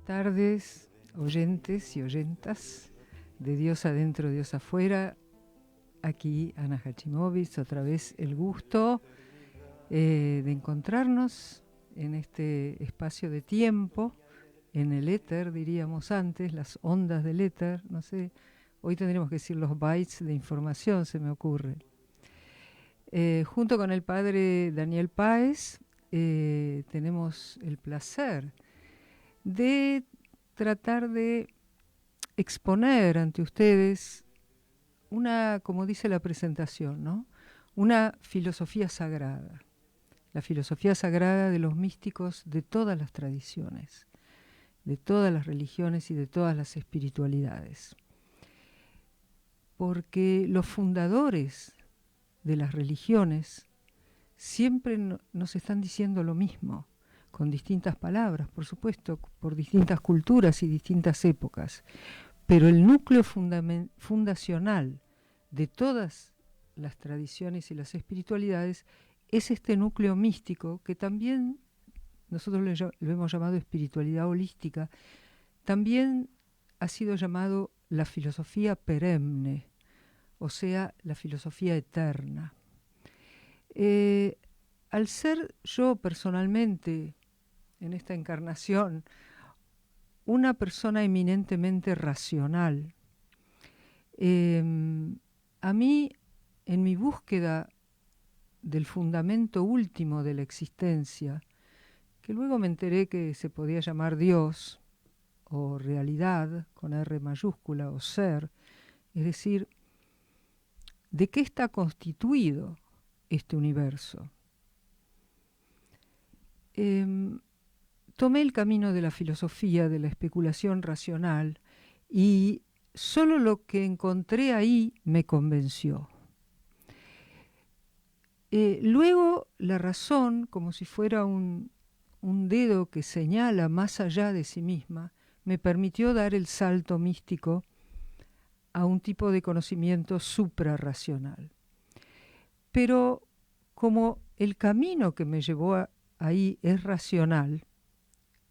tardes, oyentes y oyentas de Dios adentro, Dios afuera. Aquí Ana Hachimovic, otra vez el gusto de encontrarnos en este espacio de tiempo, en el éter, diríamos antes, las ondas del éter, no sé, hoy tendríamos que decir los bytes de información, se me ocurre. Junto con el padre Daniel Páez, tenemos el placer de tratar de exponer ante ustedes una, como dice la presentación, ¿no? Una filosofía sagrada, la filosofía sagrada de los místicos de todas las tradiciones, de todas las religiones y de todas las espiritualidades. Porque los fundadores de las religiones siempre nos están diciendo lo mismo, con distintas palabras, por supuesto, por distintas culturas y distintas épocas. Pero el núcleo fundacional de todas las tradiciones y las espiritualidades es este núcleo místico que también nosotros lo hemos llamado espiritualidad holística, también ha sido llamado la filosofía perenne, o sea, la filosofía eterna. Al ser yo personalmente, en esta encarnación, una persona eminentemente racional, a mí, en mi búsqueda del fundamento último de la existencia, que luego me enteré que se podía llamar Dios, o realidad, con R mayúscula, o ser, es decir, ¿de qué está constituido este universo? Tomé el camino de la filosofía, de la especulación racional, y solo lo que encontré ahí me convenció. Luego la razón, como si fuera un dedo que señala más allá de sí misma, me permitió dar el salto místico a un tipo de conocimiento suprarracional. Pero como el camino que me llevó ahí es racional,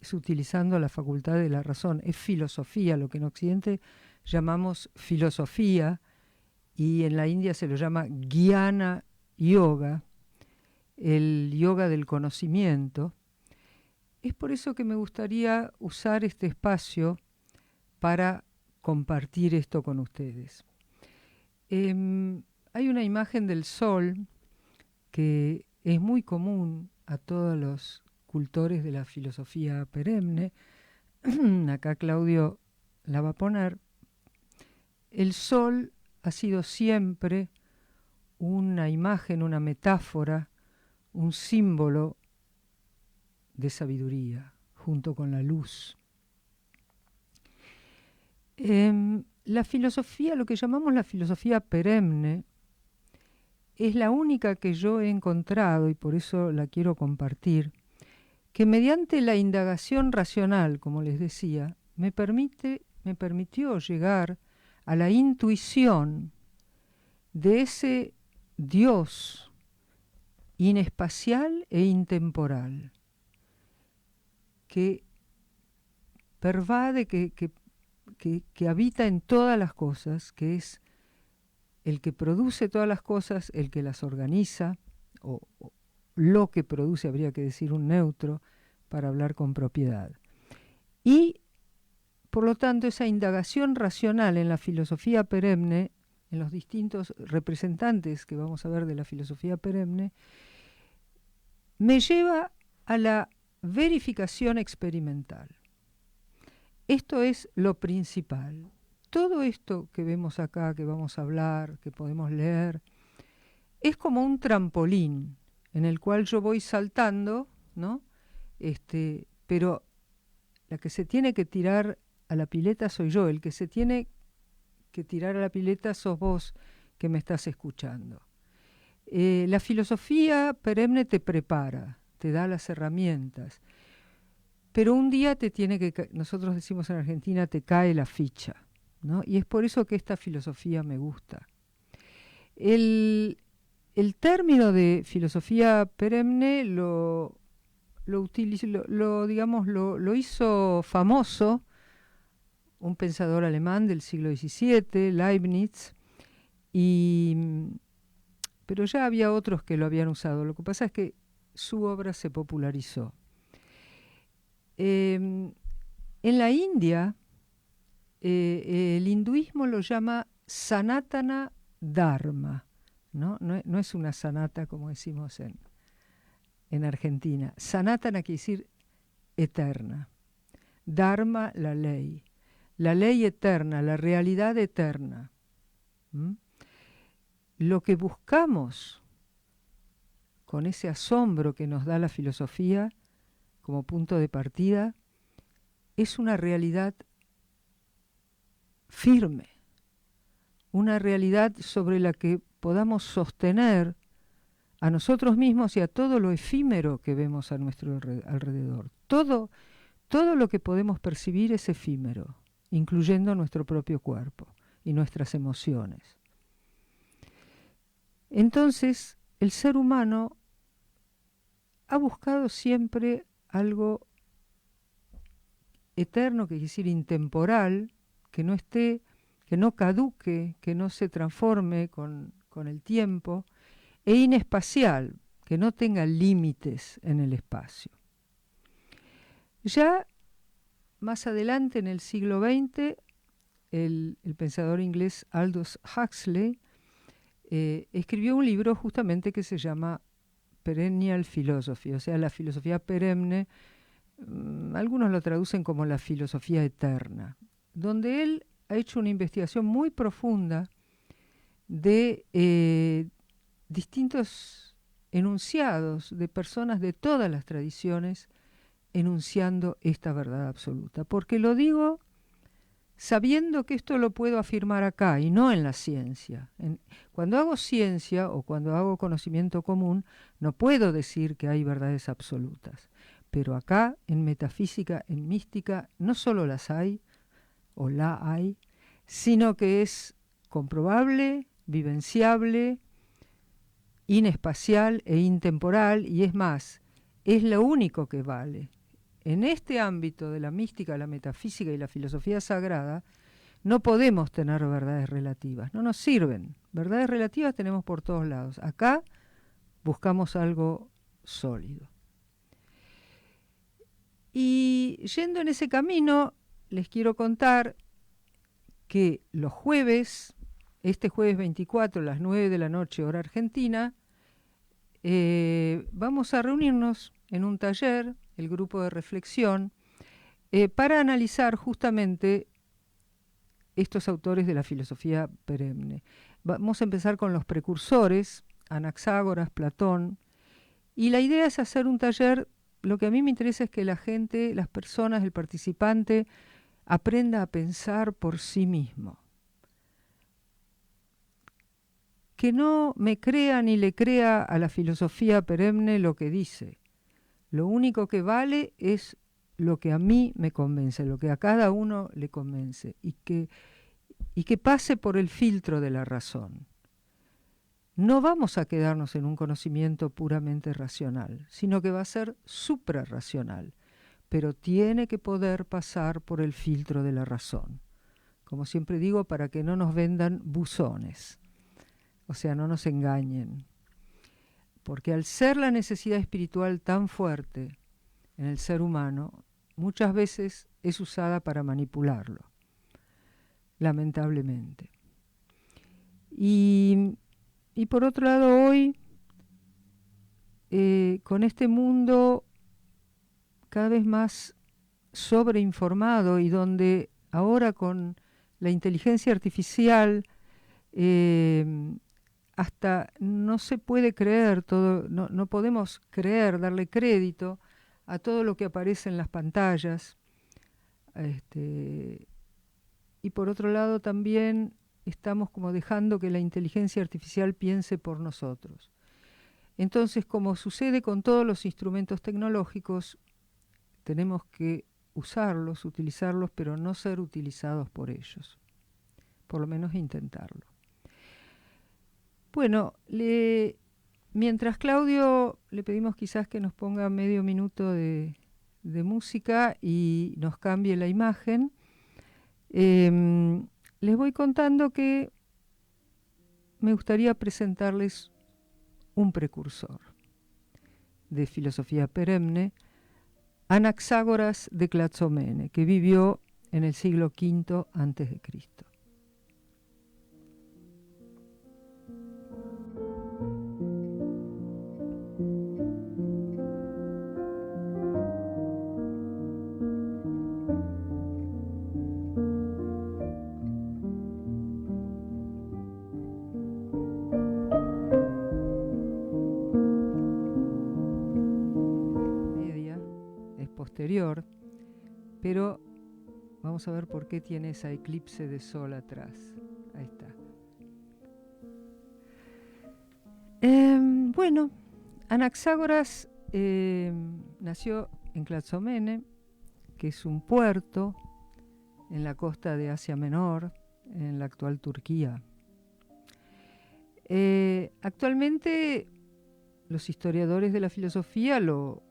es utilizando la facultad de la razón, es filosofía, lo que en Occidente llamamos filosofía, y en la India se lo llama Jnana Yoga, el yoga del conocimiento. Es por eso que me gustaría usar este espacio para compartir esto con ustedes. Hay una imagen del sol que es muy común a todos los cultores de la filosofía perenne. Acá Claudio la va a poner. El sol ha sido siempre una imagen, una metáfora, un símbolo de sabiduría, junto con la luz. La filosofía, lo que llamamos la filosofía perenne, es la única que yo he encontrado, y por eso la quiero compartir, que mediante la indagación racional, como les decía, me permitió llegar a la intuición de ese Dios inespacial e intemporal, que pervade, que habita en todas las cosas, que es el que produce todas las cosas, el que las organiza, o lo que produce, habría que decir un neutro, para hablar con propiedad. Y, por lo tanto, esa indagación racional en la filosofía perenne, en los distintos representantes que vamos a ver de la filosofía perenne, me lleva a la verificación experimental. Esto es lo principal. Todo esto que vemos acá, que vamos a hablar, que podemos leer, es como un trampolín en el cual yo voy saltando, ¿no? Pero la que se tiene que tirar a la pileta soy yo, el que se tiene que tirar a la pileta sos vos que me estás escuchando. La filosofía perenne te prepara, te da las herramientas, pero un día te tiene que, nosotros decimos en Argentina, te cae la ficha, ¿no? Y es por eso que esta filosofía me gusta. El término de filosofía perenne lo digamos, lo hizo famoso un pensador alemán del siglo XVII, Leibniz, pero ya había otros que lo habían usado. Lo que pasa es que su obra se popularizó. En la India, el hinduismo lo llama Sanatana Dharma, ¿no? No es una sanata como decimos en Argentina. Sanatana quiere decir eterna. Dharma, la ley eterna, la realidad eterna. ¿Mm? Lo que buscamos con ese asombro que nos da la filosofía como punto de partida es una realidad firme, una realidad sobre la que podamos sostener a nosotros mismos y a todo lo efímero que vemos a nuestro alrededor. Todo lo que podemos percibir es efímero, incluyendo nuestro propio cuerpo y nuestras emociones. Entonces, el ser humano ha buscado siempre algo eterno, que quiere decir intemporal, que no caduque, que no se transforme con el tiempo, e inespacial, que no tenga límites en el espacio. Ya más adelante, en el siglo XX, el pensador inglés Aldous Huxley escribió un libro justamente que se llama Perennial Philosophy, o sea, la filosofía perenne. Algunos lo traducen como la filosofía eterna, donde él ha hecho una investigación muy profunda de distintos enunciados de personas de todas las tradiciones enunciando esta verdad absoluta. Porque lo digo sabiendo que esto lo puedo afirmar acá y no en la ciencia. Cuando hago ciencia o cuando hago conocimiento común, no puedo decir que hay verdades absolutas. Pero acá, en metafísica, en mística, no solo las hay, o la hay, sino que es comprobable, vivenciable, inespacial e intemporal, y es más, es lo único que vale. En este ámbito de la mística, la metafísica y la filosofía sagrada, no podemos tener verdades relativas, no nos sirven. Verdades relativas tenemos por todos lados. Acá buscamos algo sólido. Y yendo en ese camino, les quiero contar que los jueves, este jueves 24 a las 9 de la noche, hora argentina, vamos a reunirnos en un taller, el grupo de reflexión, para analizar justamente estos autores de la filosofía perenne. Vamos a empezar con los precursores, Anaxágoras, Platón, y la idea es hacer un taller. Lo que a mí me interesa es que la gente, las personas, el participante, aprenda a pensar por sí mismo. Que no me crea ni le crea a la filosofía perenne lo que dice. Lo único que vale es lo que a mí me convence, lo que a cada uno le convence, y que pase por el filtro de la razón. No vamos a quedarnos en un conocimiento puramente racional, sino que va a ser suprarracional, pero tiene que poder pasar por el filtro de la razón. Como siempre digo, para que no nos vendan buzones, o sea, no nos engañen. Porque al ser la necesidad espiritual tan fuerte en el ser humano, muchas veces es usada para manipularlo, lamentablemente. Y por otro lado, hoy, con este mundo cada vez más sobreinformado y donde ahora con la inteligencia artificial hasta no se puede creer todo, no podemos creer, darle crédito a todo lo que aparece en las pantallas. Y por otro lado también estamos como dejando que la inteligencia artificial piense por nosotros. Entonces, como sucede con todos los instrumentos tecnológicos, tenemos que usarlos, utilizarlos, pero no ser utilizados por ellos. Por lo menos intentarlo. Bueno, mientras Claudio le pedimos quizás que nos ponga medio minuto de música y nos cambie la imagen, les voy contando que me gustaría presentarles un precursor de filosofía perenne, Anaxágoras de Clazomene, que vivió en el siglo V a.C. Es posterior, pero vamos a ver por qué tiene esa eclipse de sol atrás. Ahí está. Bueno, Anaxágoras nació en Clazomene, que es un puerto en la costa de Asia Menor, en la actual Turquía. Actualmente los historiadores de la filosofía lo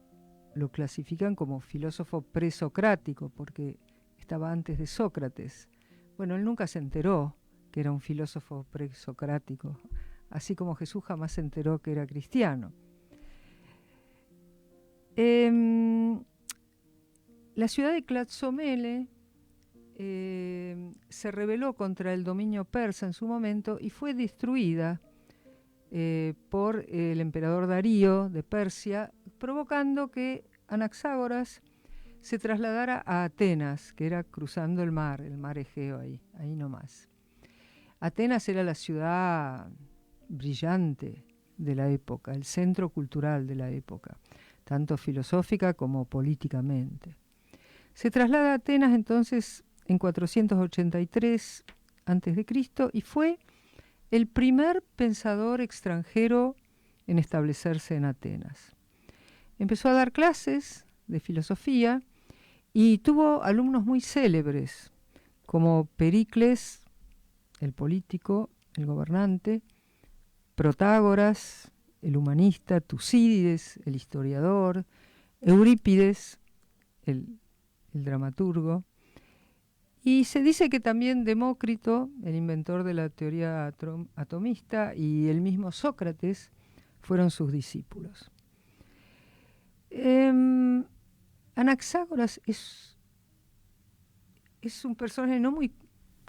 clasifican como filósofo presocrático, porque estaba antes de Sócrates. Bueno, él nunca se enteró que era un filósofo presocrático, así como Jesús jamás se enteró que era cristiano. La ciudad de Clazomene se rebeló contra el dominio persa en su momento y fue destruida por el emperador Darío de Persia, provocando que Anaxágoras se trasladara a Atenas, que era cruzando el mar Egeo, ahí nomás. Atenas era la ciudad brillante de la época, el centro cultural de la época, tanto filosófica como políticamente. Se traslada a Atenas entonces en 483 a.C. y fue el primer pensador extranjero en establecerse en Atenas. Empezó a dar clases de filosofía y tuvo alumnos muy célebres, como Pericles, el político, el gobernante, Protágoras, el humanista, Tucídides, el historiador, Eurípides, el dramaturgo, y se dice que también Demócrito, el inventor de la teoría atomista, y el mismo Sócrates fueron sus discípulos. Anaxágoras es un personaje no muy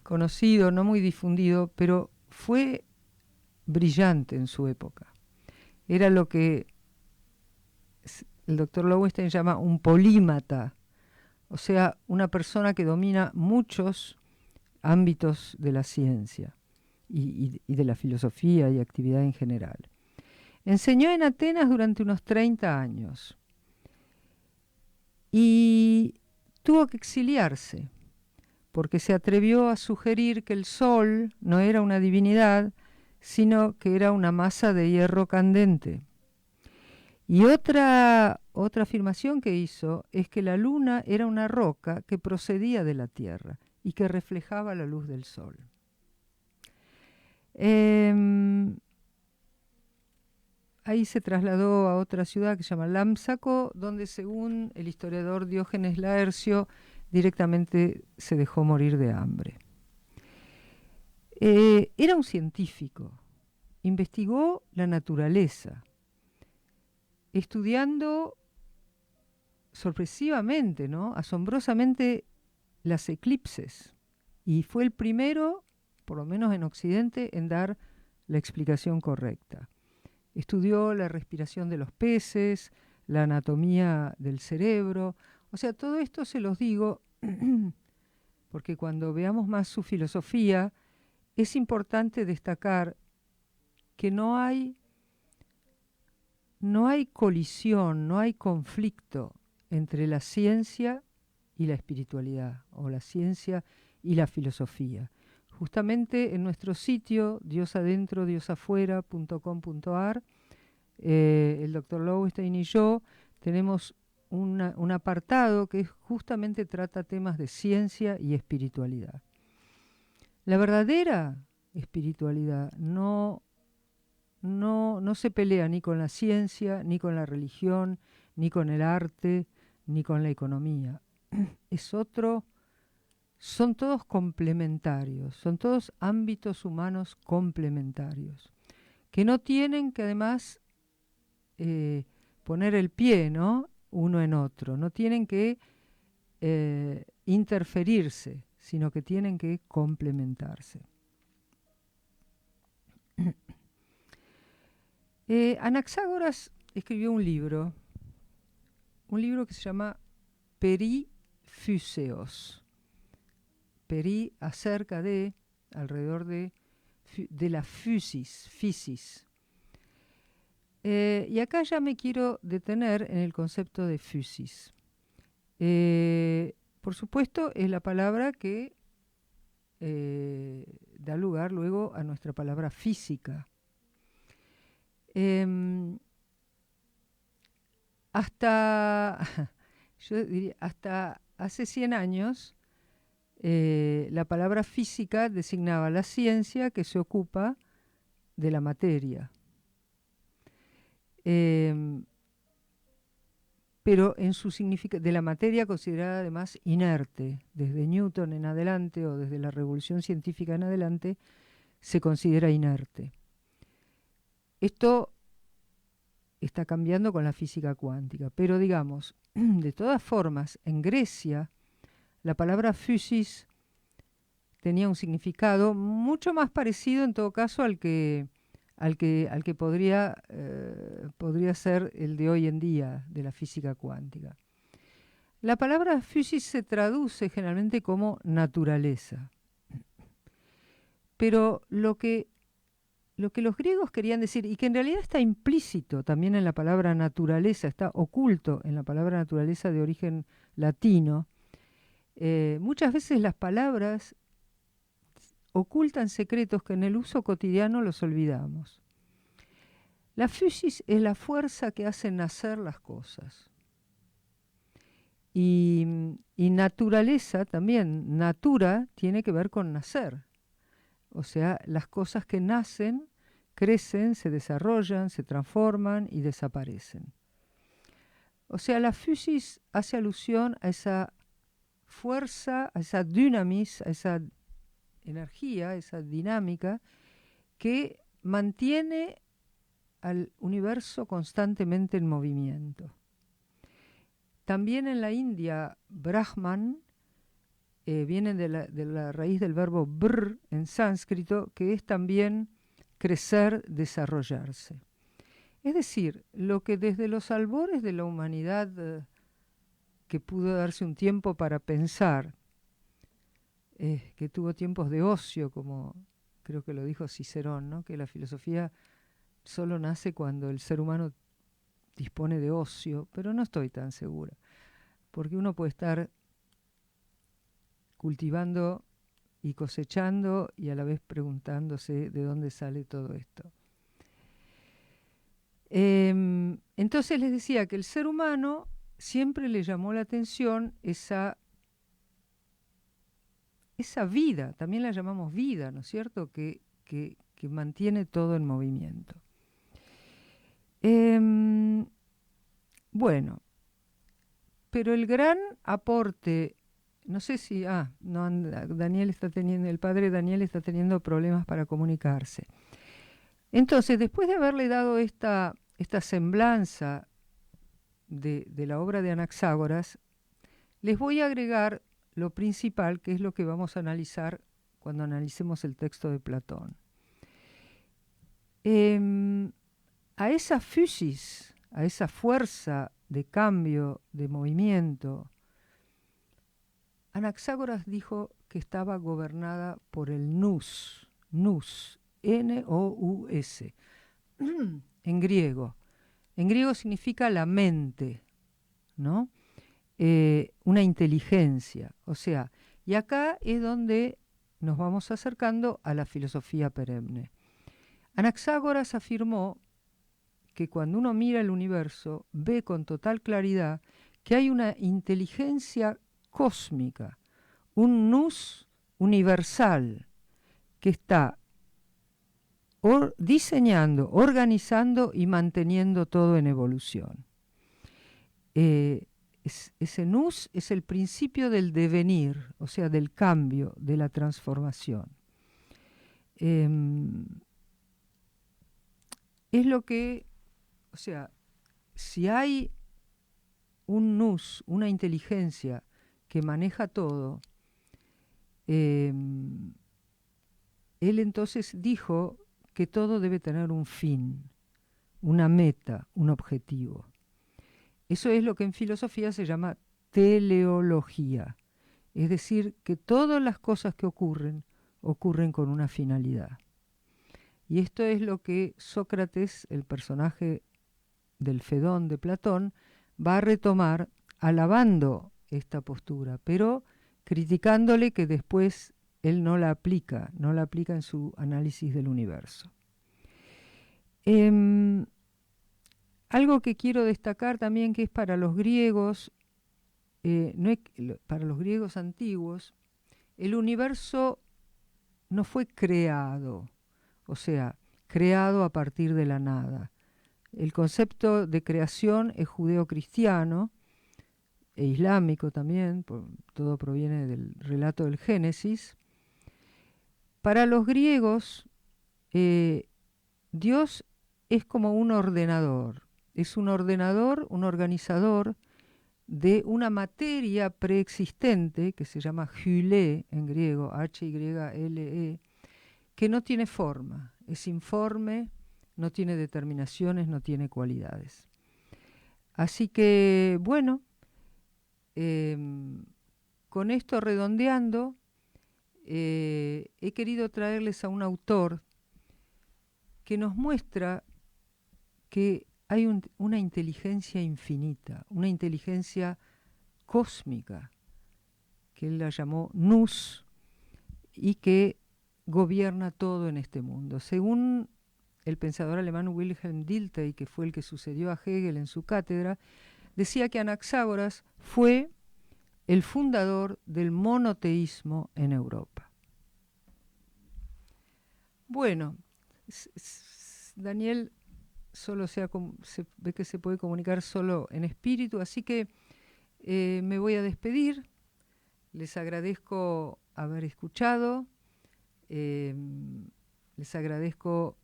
conocido, no muy difundido, pero fue brillante en su época. Era lo que el doctor Lowenstein llama un polímata, o sea, una persona que domina muchos ámbitos de la ciencia y de la filosofía y actividad en general. Enseñó en Atenas durante unos 30 años y tuvo que exiliarse porque se atrevió a sugerir que el sol no era una divinidad, sino que era una masa de hierro candente. Y otra afirmación que hizo es que la luna era una roca que procedía de la tierra y que reflejaba la luz del sol. Ahí se trasladó a otra ciudad que se llama Lámsaco, donde según el historiador Diógenes Laercio directamente se dejó morir de hambre. Era un científico, investigó la naturaleza, estudiando sorpresivamente, ¿no?, asombrosamente, las eclipses, y fue el primero, por lo menos en Occidente, en dar la explicación correcta. Estudió la respiración de los peces, la anatomía del cerebro. O sea, todo esto se los digo porque cuando veamos más su filosofía es importante destacar que no hay colisión, no hay conflicto entre la ciencia y la espiritualidad, o la ciencia y la filosofía. Justamente en nuestro sitio, diosadentro.com.ar, el doctor Lowenstein y yo tenemos un apartado que justamente trata temas de ciencia y espiritualidad. La verdadera espiritualidad no no se pelea ni con la ciencia, ni con la religión, ni con el arte, ni con la economía. Es otro, son todos complementarios, son todos ámbitos humanos complementarios, que no tienen que además poner el pie, ¿no?, uno en otro, no tienen que interferirse, sino que tienen que complementarse. Anaxágoras escribió un libro que se llama Periphyseos. Peri, acerca de, alrededor de la physis. Y acá ya me quiero detener en el concepto de physis. Por supuesto, es la palabra que da lugar luego a nuestra palabra física. Yo diría, hasta hace 100 años, la palabra física designaba la ciencia que se ocupa de la materia. Pero en su significado, de la materia considerada además inerte, desde Newton en adelante o desde la revolución científica en adelante, se considera inerte. Esto está cambiando con la física cuántica, pero digamos, de todas formas, en Grecia, la palabra physis tenía un significado mucho más parecido en todo caso al que podría ser el de hoy en día, de la física cuántica. La palabra physis se traduce generalmente como naturaleza. Pero lo que los griegos querían decir, y que en realidad está implícito también en la palabra naturaleza, está oculto en la palabra naturaleza de origen latino, muchas veces las palabras ocultan secretos que en el uso cotidiano los olvidamos. La physis es la fuerza que hace nacer las cosas. Y naturaleza también, natura tiene que ver con nacer. O sea, las cosas que nacen, crecen, se desarrollan, se transforman y desaparecen. O sea, la physis hace alusión a esa fuerza, a esa dynamis, a esa energía, esa dinámica que mantiene al universo constantemente en movimiento. También en la India, Brahman viene de la raíz del verbo brr en sánscrito, que es también crecer, desarrollarse. Es decir, lo que desde los albores de la humanidad, que pudo darse un tiempo para pensar, que tuvo tiempos de ocio, como creo que lo dijo Cicerón, ¿no?, que la filosofía solo nace cuando el ser humano dispone de ocio, pero no estoy tan segura, porque uno puede estar cultivando y cosechando y a la vez preguntándose de dónde sale todo esto. Entonces les decía que el ser humano siempre le llamó la atención esa vida, también la llamamos vida, ¿no es cierto?, que mantiene todo en movimiento. Bueno, pero el gran aporte, no sé si, Daniel está teniendo, el padre Daniel está teniendo problemas para comunicarse. Entonces, después de haberle dado esta semblanza de la obra de Anaxágoras, les voy a agregar lo principal, que es lo que vamos a analizar cuando analicemos el texto de Platón. A esa physis, a esa fuerza de cambio, de movimiento, Anaxágoras dijo que estaba gobernada por el nous, N-O-U-S, en griego. En griego significa la mente, ¿no? Una inteligencia, o sea, y acá es donde nos vamos acercando a la filosofía perenne. Anaxágoras afirmó que cuando uno mira el universo, ve con total claridad que hay una inteligencia cósmica, un nous universal que está diseñando, organizando y manteniendo todo en evolución. Ese nous es el principio del devenir, o sea, del cambio, de la transformación. Es lo que, o sea, si hay un nous, una inteligencia que maneja todo, él entonces dijo que todo debe tener un fin, una meta, un objetivo. Eso es lo que en filosofía se llama teleología, es decir, que todas las cosas que ocurren con una finalidad. Y esto es lo que Sócrates, el personaje del Fedón de Platón, va a retomar alabando esta postura, pero criticándole que después él no la aplica en su análisis del universo. Algo que quiero destacar también, que es para los griegos, para los griegos antiguos, el universo no fue creado, o sea, creado a partir de la nada. El concepto de creación es judeocristiano e islámico también, todo proviene del relato del Génesis. Para los griegos, Dios es como un ordenador, es un ordenador, un organizador de una materia preexistente que se llama hylé en griego, H-Y-L-E, que no tiene forma, es informe, no tiene determinaciones, no tiene cualidades. Así que, bueno, con esto redondeando, he querido traerles a un autor que nos muestra que hay una inteligencia infinita, una inteligencia cósmica, que él la llamó Nous, y que gobierna todo en este mundo. Según el pensador alemán Wilhelm Dilthey, que fue el que sucedió a Hegel en su cátedra, decía que Anaxágoras fue el fundador del monoteísmo en Europa. Bueno, Daniel solo se ve que se puede comunicar solo en espíritu, así que me voy a despedir. Les agradezco haber escuchado, les agradezco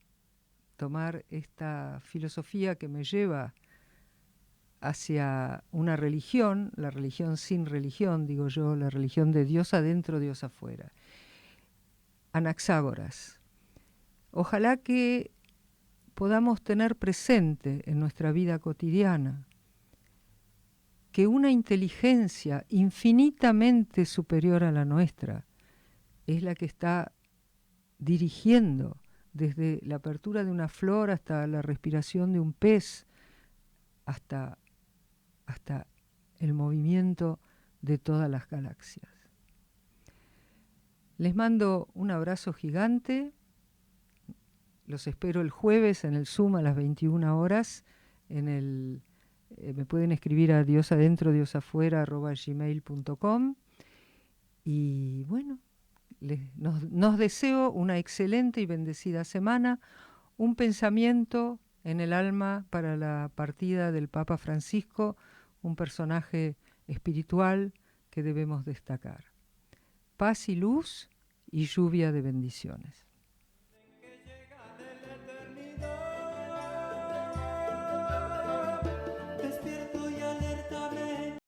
tomar esta filosofía que me lleva hacia una religión, la religión sin religión, digo yo, la religión de Dios adentro, Dios afuera. Anaxágoras. Ojalá que podamos tener presente en nuestra vida cotidiana que una inteligencia infinitamente superior a la nuestra es la que está dirigiendo desde la apertura de una flor hasta la respiración de un pez, hasta el movimiento de todas las galaxias. Les mando un abrazo gigante. Los espero el jueves en el Zoom a las 21 horas. Me pueden escribir a diosadentro@gmail.com. Y bueno, nos deseo una excelente y bendecida semana. Un pensamiento en el alma para la partida del Papa Francisco, un personaje espiritual que debemos destacar. Paz y luz y lluvia de bendiciones.